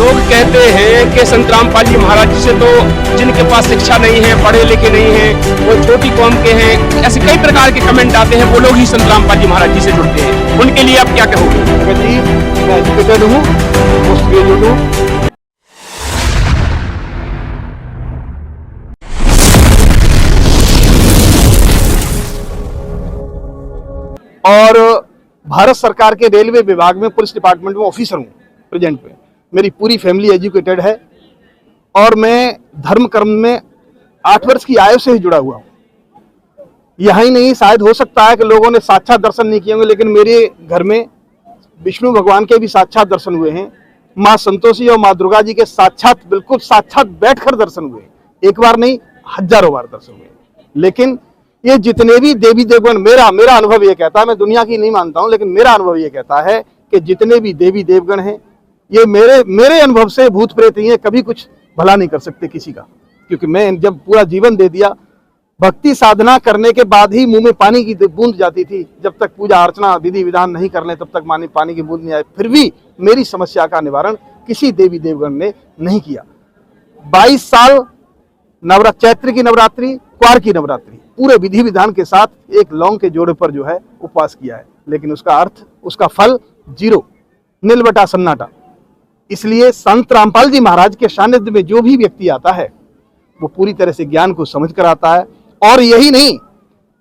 लोग कहते हैं कि संत रामपाल जी महाराज जी से तो जिनके पास शिक्षा नहीं है, पढ़े लिखे नहीं है, वो छोटी कौम के हैं, ऐसे कई प्रकार के कमेंट आते हैं। वो लोग ही संत रामपाल जी महाराज जी से जुड़ते हैं, उनके लिए आप क्या कहोगे? जी, मैं एजुकेटेड हूँ, पोस्ट ग्रेजुएट हूँ। और भारत सरकार के रेलवे विभाग में पुलिस डिपार्टमेंट में ऑफिसर हूँ प्रेजेंट में। मेरी पूरी फैमिली एजुकेटेड है और मैं धर्म कर्म में 8 वर्ष की आयु से ही जुड़ा हुआ हूँ। यहाँ ही नहीं, शायद हो सकता है कि लोगों ने साक्षात दर्शन नहीं किए होंगे, लेकिन मेरे घर में विष्णु भगवान के भी साक्षात दर्शन हुए हैं। माँ संतोषी और माँ दुर्गा जी के साक्षात, बिल्कुल साक्षात बैठकर दर्शन हुए। एक बार नहीं, हजारों बार दर्शन हुए। लेकिन ये जितने भी देवी देवगण, मेरा अनुभव ये कहता है, मैं दुनिया की नहीं मानता हूँ, लेकिन मेरा अनुभव ये कहता है कि जितने भी देवी देवगण हैं, ये मेरे अनुभव से भूत प्रेत ही हैं, कभी कुछ भला नहीं कर सकते किसी का। क्योंकि मैं जब पूरा जीवन दे दिया, भक्ति साधना करने के बाद ही मुंह में पानी की बूंद जाती थी। जब तक पूजा अर्चना विधि विधान नहीं कर ले, तब तक पानी की बूंद नहीं आए। फिर भी मेरी समस्या का निवारण किसी देवी देवगण ने नहीं किया। 22 साल चैत्र की नवरात्रि, क्वार की नवरात्रि, पूरे विधि विधान के साथ एक लौंग के जोड़े पर जो है उपवास किया है, लेकिन उसका अर्थ, उसका फल 0, नील बटा सन्नाटा। इसलिए संत रामपाल जी महाराज के सानिध्य में जो भी व्यक्ति आता है, वो पूरी तरह से ज्ञान को समझ कर आता है। और यही नहीं,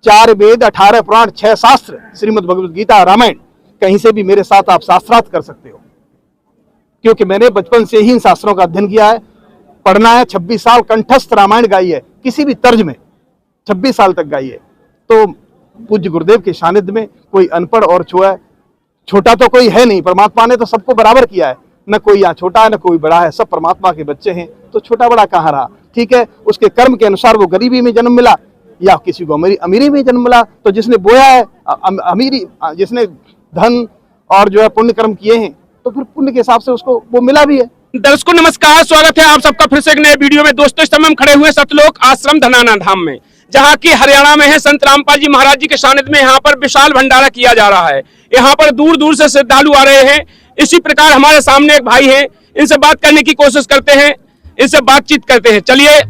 4 वेद, 18 पुराण, 6 शास्त्र, श्रीमद् भगवद गीता, रामायण, कहीं से भी मेरे साथ आप शास्त्रार्थ कर सकते हो, क्योंकि मैंने बचपन से ही इन शास्त्रों का अध्ययन किया है, पढ़ना है। 26 साल कंठस्थ रामायण गाई है, किसी भी तर्ज में 26 साल तक गाई है। तो पूज्य गुरुदेव के सानिध्य में कोई अनपढ़ और छोटा तो कोई है नहीं। परमात्मा ने तो सबको बराबर किया है, न कोई यहाँ छोटा है न कोई बड़ा है, सब परमात्मा के बच्चे हैं। तो छोटा बड़ा कहाँ रहा? ठीक है, उसके कर्म के अनुसार वो गरीबी में जन्म मिला या किसी को अमीरी में जन्म मिला। तो जिसने बोया है अमीरी, जिसने धन और जो है पुण्य कर्म किए हैं, तो फिर पुण्य के हिसाब से उसको वो मिला भी है। दर्शकों नमस्कार, स्वागत है आप सबका फिर से एक नए वीडियो में। दोस्तों, इस समय हम खड़े हुए सतलोक आश्रम धनाना धाम में, जहाँ की हरियाणा में है। संत रामपाल जी महाराज जी के सानिध्य में यहाँ पर विशाल भंडारा किया जा रहा है। यहाँ पर दूर दूर से श्रद्धालु आ रहे हैं। इसी प्रकार हमारे सामने एक भाई हैं, इनसे बात करने की कोशिश करते हैं, इनसे बातचीत करते हैं। चलिए,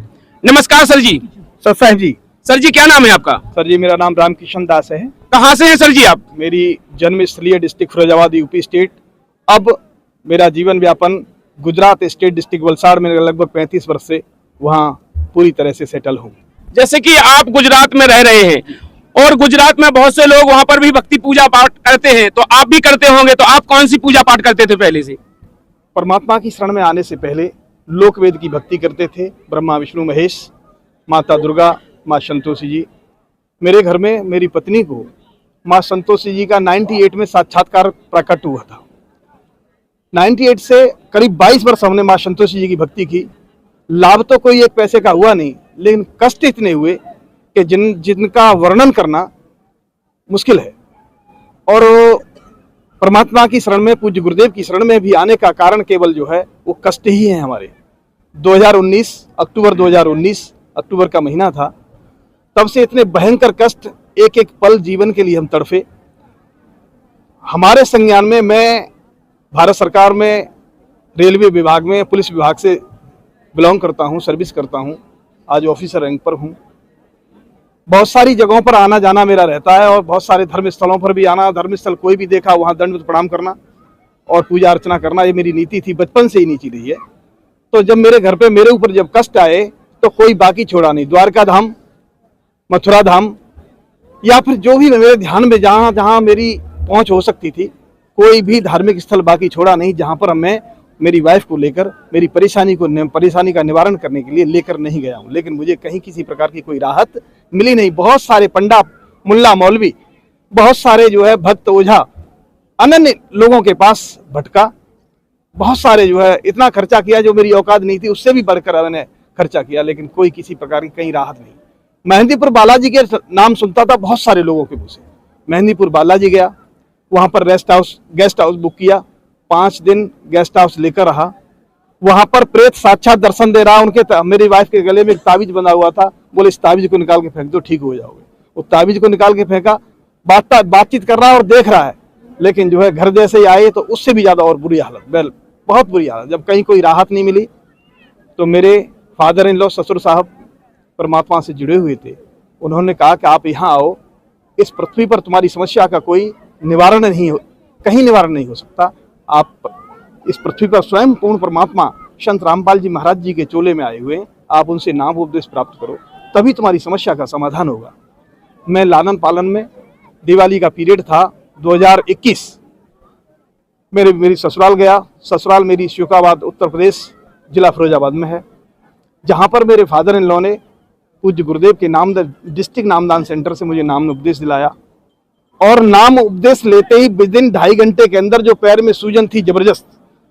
नमस्कार सर जी। सत्साई जी। सर जी, क्या नाम है आपका? सर जी, मेरा नाम रामकिशन दास है। कहाँ से हैं सर जी आप? मेरी जन्म स्थलीय डिस्ट्रिक्ट फिरोजाबाद, यूपी स्टेट। अब मेरा जीवन व्यापन गुजरात स्टेट डिस्ट्रिक्ट वलसाड़ में लगभग 35 वर्ष से वहाँ पूरी तरह से सेटल हूँ। जैसे कि आप गुजरात में रह रहे हैं और गुजरात में बहुत से लोग वहाँ पर भी भक्ति पूजा पाठ करते हैं, तो आप भी करते होंगे। तो आप कौन सी पूजा पाठ करते थे पहले से? परमात्मा की शरण में आने से पहले लोक वेद की भक्ति करते थे। ब्रह्मा विष्णु महेश, माता दुर्गा, माँ संतोषी जी। मेरे घर में मेरी पत्नी को माँ संतोषी जी का 98 में साक्षात्कार प्रकट हुआ था। 98 से करीब 22 वर्ष हमने माँ संतोषी जी की भक्ति की। लाभ तो कोई 1 पैसे का हुआ नहीं, लेकिन कष्ट इतने हुए कि जिनका वर्णन करना मुश्किल है। और परमात्मा की शरण में, पूज्य गुरुदेव की शरण में भी आने का कारण केवल जो है वो कष्ट ही है हमारे। 2019 अक्टूबर 2019 अक्टूबर का महीना था, तब से इतने भयंकर कष्ट, एक एक पल जीवन के लिए हम तड़फे। हमारे संज्ञान में, मैं भारत सरकार में रेलवे विभाग में पुलिस विभाग से बिलोंग करता हूं, सर्विस करता हूं, आज ऑफिसर रैंक पर हूं। बहुत सारी जगहों पर आना जाना मेरा रहता है और बहुत सारे धर्म स्थलों पर भी आना। धर्मस्थल कोई भी देखा वहाँ दंडवत प्रणाम करना और पूजा अर्चना करना, ये मेरी नीति थी, बचपन से ही नीति रही है। तो जब मेरे घर पे मेरे ऊपर जब कष्ट आए, तो कोई बाकी छोड़ा नहीं। द्वारका धाम, मथुरा धाम, या फिर जो भी मेरे ध्यान में जहाँ जहाँ मेरी पहुँच हो सकती थी, कोई भी धार्मिक स्थल बाकी छोड़ा नहीं जहाँ पर मैं मेरी वाइफ को लेकर मेरी परेशानी का निवारण करने के लिए लेकर नहीं गया हूँ। लेकिन मुझे कहीं किसी प्रकार की कोई राहत मिली नहीं। बहुत सारे पंडा, मुल्ला, मौलवी, बहुत सारे जो है भक्त, ओझा, अनन्य लोगों के पास भटका। बहुत सारे जो है इतना खर्चा किया जो मेरी औकात नहीं थी, उससे भी बढ़कर मैंने खर्चा किया, लेकिन कोई किसी प्रकार की कहीं राहत नहीं। मेहंदीपुर बालाजी के नाम सुनता था बहुत सारे लोगों के मुँह से। मेहंदीपुर बालाजी गया, वहाँ पर गेस्ट हाउस बुक किया, 5 दिन गेस्ट हाउस लेकर रहा। वहां पर प्रेत साक्षात दर्शन दे रहा। उनके मेरी वाइफ के गले में एक ताबीज बंधा हुआ था, बोले इस ताबीज को निकाल के फेंक दो, ठीक हो जाओगे। वो ताबीज को निकाल के फेंका, बातचीत कर रहा है और देख रहा है, लेकिन जो है घर जैसे ही आए तो उससे भी ज्यादा और बुरी हालत। बहुत बुरी हालत। जब कहीं कोई राहत नहीं मिली तो मेरे फादर इन लॉ ससुर साहब परमात्मा से जुड़े हुए थे, उन्होंने कहा कि आप यहाँ आओ, इस पृथ्वी पर तुम्हारी समस्या का कोई निवारण नहीं हो, कहीं निवारण नहीं हो सकता। आप इस पृथ्वी पर स्वयं पूर्ण परमात्मा संत रामपाल जी महाराज जी के चोले में आए हुए हैं, आप उनसे नाम उपदेश प्राप्त करो, तभी तुम्हारी समस्या का समाधान होगा। मैं लालन पालन में, दिवाली का पीरियड था 2021, मेरी ससुराल गया। ससुराल मेरी शोकाबाद उत्तर प्रदेश जिला फिरोजाबाद में है, जहाँ पर मेरे फादर इन लॉ ने पूज्य गुरुदेव के डिस्ट्रिक्ट नामदान सेंटर से मुझे नाम उपदेश दिलाया। और नाम उपदेश लेते ही विदिन 2.5 घंटे के अंदर जो पैर में सूजन थी जबरदस्त,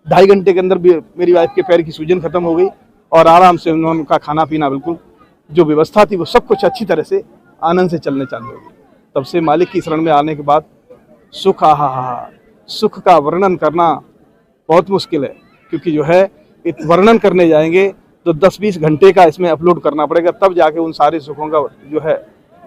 2.5 घंटे के अंदर मेरी वाइफ के पैर की सूजन खत्म हो गई और आराम से उनका खाना पीना बिल्कुल जो व्यवस्था थी वो सब कुछ अच्छी तरह से आनंद से चलने चालू हो गई। तब से मालिक की शरण में आने के बाद सुख, सुख का वर्णन करना बहुत मुश्किल है, क्योंकि जो है वर्णन करने जाएंगे तो 10-20 घंटे का इसमें अपलोड करना पड़ेगा, तब जाके उन सारे सुखों का जो है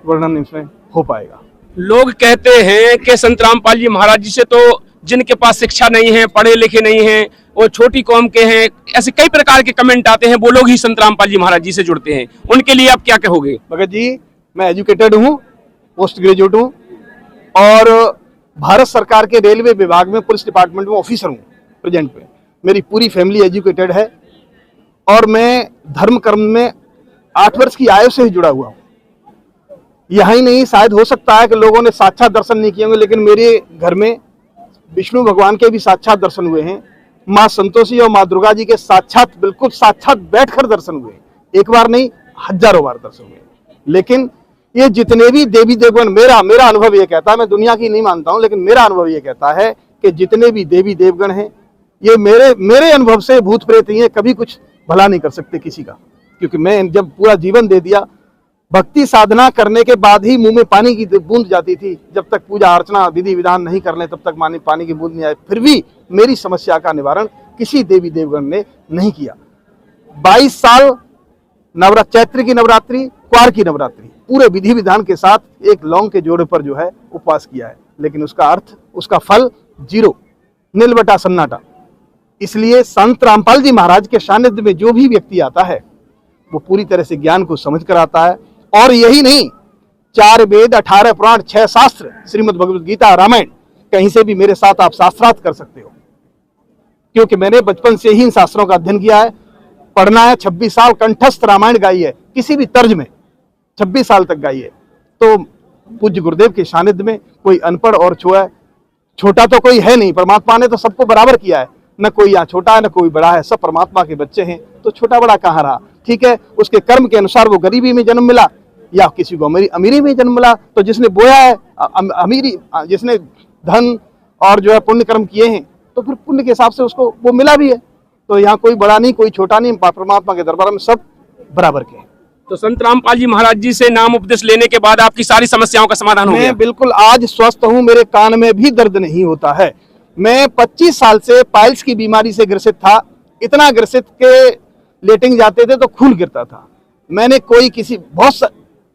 वर्णन इसमें हो पाएगा। लोग कहते हैं कि संत रामपाल जी महाराज जी से तो जिनके पास शिक्षा नहीं है, पढ़े लिखे नहीं हैं, वो छोटी कौम के हैं, ऐसे कई प्रकार के कमेंट आते हैं, वो लोग ही संत रामपाल जी महाराज जी से जुड़ते हैं, उनके लिए आप क्या कहोगे? भगत जी, मैं एजुकेटेड हूँ, पोस्ट ग्रेजुएट हूँ और भारत सरकार के रेलवे विभाग में पुलिस डिपार्टमेंट में ऑफिसर हूँ प्रेजेंट में। मेरी पूरी फैमिली एजुकेटेड है और मैं धर्म कर्म में 8 वर्ष की आयु से ही जुड़ा हुआ हूँ। यहाँ ही नहीं, शायद हो सकता है कि लोगों ने साक्षात दर्शन नहीं किए होंगे, लेकिन मेरे घर में विष्णु भगवान के भी साक्षात दर्शन हुए हैं, माँ संतोषी और माँ दुर्गा जी के साक्षात, बिल्कुल साक्षात बैठकर दर्शन हुए। एक बार नहीं, हजारों बार दर्शन हुए। लेकिन ये जितने भी देवी देवगण, मेरा अनुभव ये कहता है, मैं दुनिया की नहीं मानता हूँ, लेकिन मेरा अनुभव ये कहता है कि जितने भी देवी देवगण हैं, ये मेरे अनुभव से भूत प्रेत ही है, कभी कुछ भला नहीं कर सकते किसी का। क्योंकि मैं जब पूरा जीवन दे दिया, भक्ति साधना करने के बाद ही मुंह में पानी की बूंद जाती थी। जब तक पूजा अर्चना विधि विधान नहीं कर ले तब तक पानी की बूंद नहीं आए। फिर भी मेरी समस्या का निवारण किसी देवी देवगण ने नहीं किया। 22 साल चैत्र की नवरात्रि, क्वार की नवरात्रि, पूरे विधि विधान के साथ एक लौंग के जोड़े पर जो है उपवास किया है, लेकिन उसका अर्थ, उसका फल 0, नील बटा सन्नाटा। इसलिए संत रामपाल जी महाराज के सानिध्य में जो भी व्यक्ति आता है वो पूरी तरह से ज्ञान को समझ कर आता है। और यही नहीं, 4 वेद, 18 पुराण, 6 शास्त्र, श्रीमद् भगवद गीता, रामायण, कहीं से भी मेरे साथ आप शास्त्रार्थ कर सकते हो, क्योंकि मैंने बचपन से ही इन शास्त्रों का अध्ययन किया है, पढ़ना है। 26 साल कंठस्थ रामायण गाई है, किसी भी तर्ज में 26 साल तक गाई है। तो पूज्य गुरुदेव के सानिध्य में कोई अनपढ़ और छोटा तो कोई है नहीं। परमात्मा ने तो सबको बराबर किया है, न कोई यहाँ छोटा है न कोई बड़ा है, सब परमात्मा के बच्चे हैं, तो छोटा बड़ा कहाँ रहा। ठीक है, उसके कर्म के अनुसार वो गरीबी में जन्म मिला या किसी को अमीरी में जन्म मिला, तो जिसने बोया है अमीरी, जिसने धन और जो है पुण्य कर्म किए हैं, तो फिर पुण्य के हिसाब से उसको वो मिला भी है। तो यहाँ कोई बड़ा नहीं, कोई छोटा नहीं, परमात्मा के दरबार में सब बराबर के हैं। तो संत रामपाल जी महाराज जी से नाम उपदेश लेने के बाद आपकी सारी समस्याओं का समाधान हो गया? मैं बिल्कुल आज स्वस्थ हूँ, मेरे कान में भी दर्द नहीं होता है। मैं 25 साल से पाइल्स की बीमारी से ग्रसित था, इतना ग्रसित के लेटिंग जाते थे तो खून गिरता था। मैंने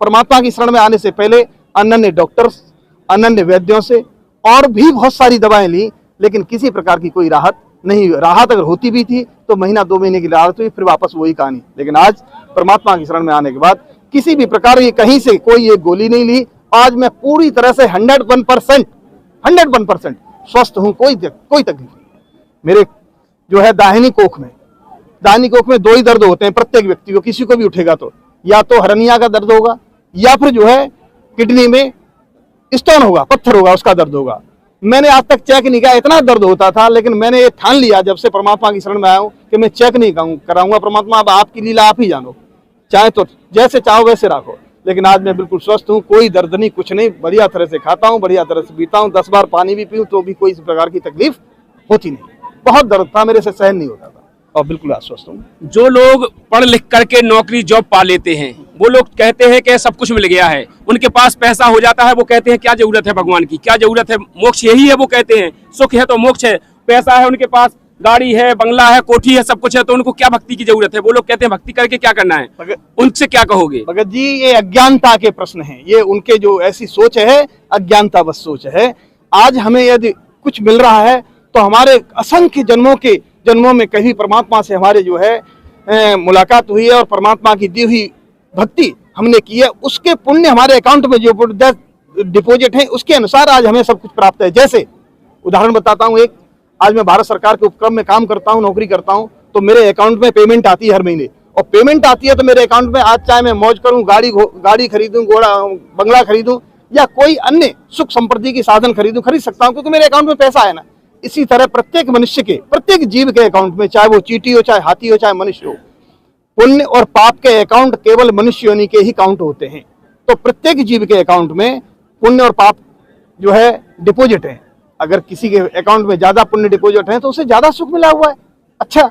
परमात्मा की शरण में आने से पहले अनन्य डॉक्टर्स, अनन्य वैद्यों से और भी बहुत सारी दवाएं ली, लेकिन किसी प्रकार की कोई राहत नहीं। राहत अगर होती भी थी तो महीना 2 महीने की राहत हुई, फिर वापस वही कहानी। लेकिन आज परमात्मा की शरण में आने के बाद किसी भी प्रकार की कहीं से कोई एक गोली नहीं ली। आज मैं पूरी तरह से 101% स्वस्थ हूँ, कोई तकलीफ नहीं। मेरे जो है दाहिनी कोख में 2 ही दर्द होते हैं प्रत्येक व्यक्ति को, किसी को भी उठेगा तो, या तो हरनिया का दर्द होगा या फिर जो है किडनी में स्टोन होगा, पत्थर होगा, उसका दर्द होगा। मैंने आज तक चेक नहीं किया, इतना दर्द होता था, लेकिन मैंने ये ठान लिया जब से परमात्मा की शरण में आया हूँ कि मैं चेक नहीं कराऊंगा। परमात्मा, अब आपकी लीला आप ही जानो, चाहे तो जैसे चाहो वैसे रखो। लेकिन आज मैं बिल्कुल स्वस्थ हूँ, कोई दर्द नहीं, कुछ नहीं, बढ़िया तरह से खाता हूँ, बढ़िया तरह से पीता हूँ, 10 बार पानी भी पीऊँ तो भी कोई इस प्रकार की तकलीफ होती नहीं। बहुत दर्द था, मेरे से सहन नहीं होता था, और बिल्कुल आश्वस्त हूँ। जो लोग पढ़ लिख करके नौकरी जॉब पा लेते हैं, वो लोग कहते हैं कि सब कुछ मिल गया है, उनके पास पैसा हो जाता है, वो कहते हैं क्या जरूरत है भगवान की, क्या जरूरत है, मोक्ष यही है। वो कहते हैं सुख है तो मोक्ष है, पैसा है उनके पास, गाड़ी है, बंगला है, कोठी है, सब कुछ है, तो उनको क्या भक्ति की जरूरत है। वो लोग कहते हैं भक्ति करके क्या करना है, उनसे क्या कहोगे? भगत जी, ये अज्ञानता के प्रश्न हैं, ये उनके जो ऐसी सोच है, अज्ञानता बस सोच है। आज हमें यदि कुछ मिल रहा है तो हमारे असंख्य जन्मों में कभी परमात्मा से हमारे जो है मुलाकात हुई है और परमात्मा की दी हुई भक्ति हमने की है, उसके पुण्य हमारे अकाउंट में जो डिपॉजिट है उसके अनुसार आज हमें सब कुछ प्राप्त है। जैसे उदाहरण बताता हूँ एक, आज मैं भारत सरकार के उपक्रम में काम करता हूँ, नौकरी करता हूँ, तो मेरे अकाउंट में पेमेंट आती है हर महीने, और पेमेंट आती है तो मेरे अकाउंट में आज चाहे मैं मौज करूँ, गाड़ी खरीदूं, बंगला खरीदूं या कोई अन्य सुख संपत्ति की साधन खरीद सकता हूँ, क्योंकि मेरे अकाउंट में पैसा है ना। इसी तरह प्रत्येक मनुष्य के, प्रत्येक जीव के अकाउंट में, चाहे वो चींटी हो, चाहे हाथी हो, चाहे मनुष्य हो, पुण्य और पाप के अकाउंट केवल मनुष्य योनि के ही काउंट होते हैं। तो प्रत्येक जीव के अकाउंट में पुण्य और पाप जो है डिपॉजिट है। अगर किसी के अकाउंट में ज्यादा पुण्य डिपॉजिट है तो उसे ज्यादा सुख मिला हुआ है। अच्छा,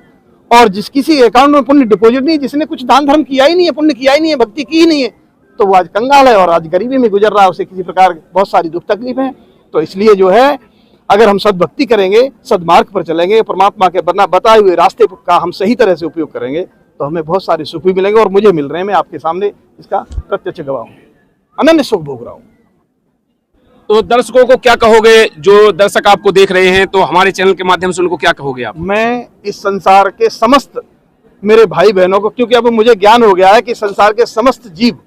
और जिस किसी अकाउंट में पुण्य डिपॉजिट नहीं, जिसने कुछ दान धर्म किया ही नहीं है, पुण्य किया ही नहीं है, भक्ति की ही नहीं है, तो वो आज कंगाल है और आज गरीबी में गुजर रहा है, उसे किसी प्रकार बहुत सारी दुख तकलीफ है। तो इसलिए जो है, अगर हम सद्भक्ति करेंगे, सद्मार्ग पर चलेंगे, परमात्मा के बताए हुए रास्ते का हम सही तरह से उपयोग करेंगे, तो हमें बहुत सारे सुख भी मिलेंगे, और मुझे मिल रहे हैं। मैं आपके सामने इसका प्रत्यक्ष गवाह हूँ, अनन्य सुख भोग रहा हूँ। तो दर्शकों को क्या कहोगे, जो दर्शक आपको देख रहे हैं, तो हमारे चैनल के माध्यम से उनको क्या कहोगे आप? मैं इस संसार के समस्त मेरे भाई बहनों को, क्योंकि अब मुझे ज्ञान हो गया है कि संसार के समस्त जीव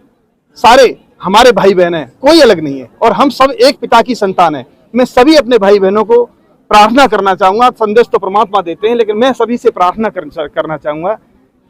सारे हमारे भाई बहन हैं, कोई अलग नहीं है, और हम सब एक पिता की संतान है। मैं सभी अपने भाई बहनों को प्रार्थना करना चाहूंगा, संदेश तो परमात्मा देते हैं, लेकिन मैं सभी से प्रार्थना करना चाहूंगा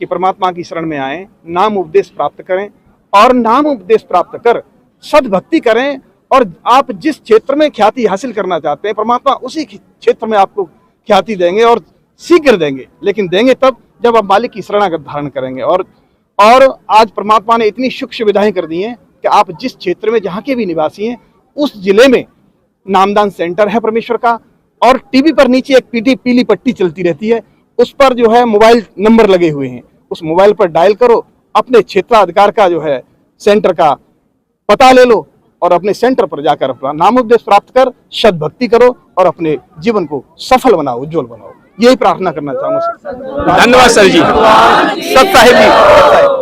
कि परमात्मा की शरण में आए, नाम उपदेश प्राप्त करें, और नाम उपदेश प्राप्त कर सद्भक्ति करें, और आप जिस क्षेत्र में ख्याति हासिल करना चाहते हैं, परमात्मा उसी क्षेत्र में आपको ख्याति देंगे, और शीघ्र देंगे। लेकिन देंगे तब जब आप मालिक की शरणागत धारण करेंगे। और आज परमात्मा ने इतनी सुख सुविधाएं कर दी हैं कि आप जिस क्षेत्र में, जहाँ के भी निवासी हैं, उस जिले में नामदान सेंटर है परमेश्वर का, और टीवी पर नीचे एक पीली पट्टी चलती रहती है, उस पर जो है मोबाइल नंबर लगे हुए हैं, उस मोबाइल पर डायल करो, अपने क्षेत्राधिकार का जो है सेंटर का पता ले लो, और अपने सेंटर पर जाकर अपना नाम उपदेश प्राप्त कर सद्भक्ति करो, और अपने जीवन को सफल बनाओ, उज्जवल बनाओ। यही प्रार्थना करना चाहूंगा सर। धन्यवाद सर जी। सत साहिब जी।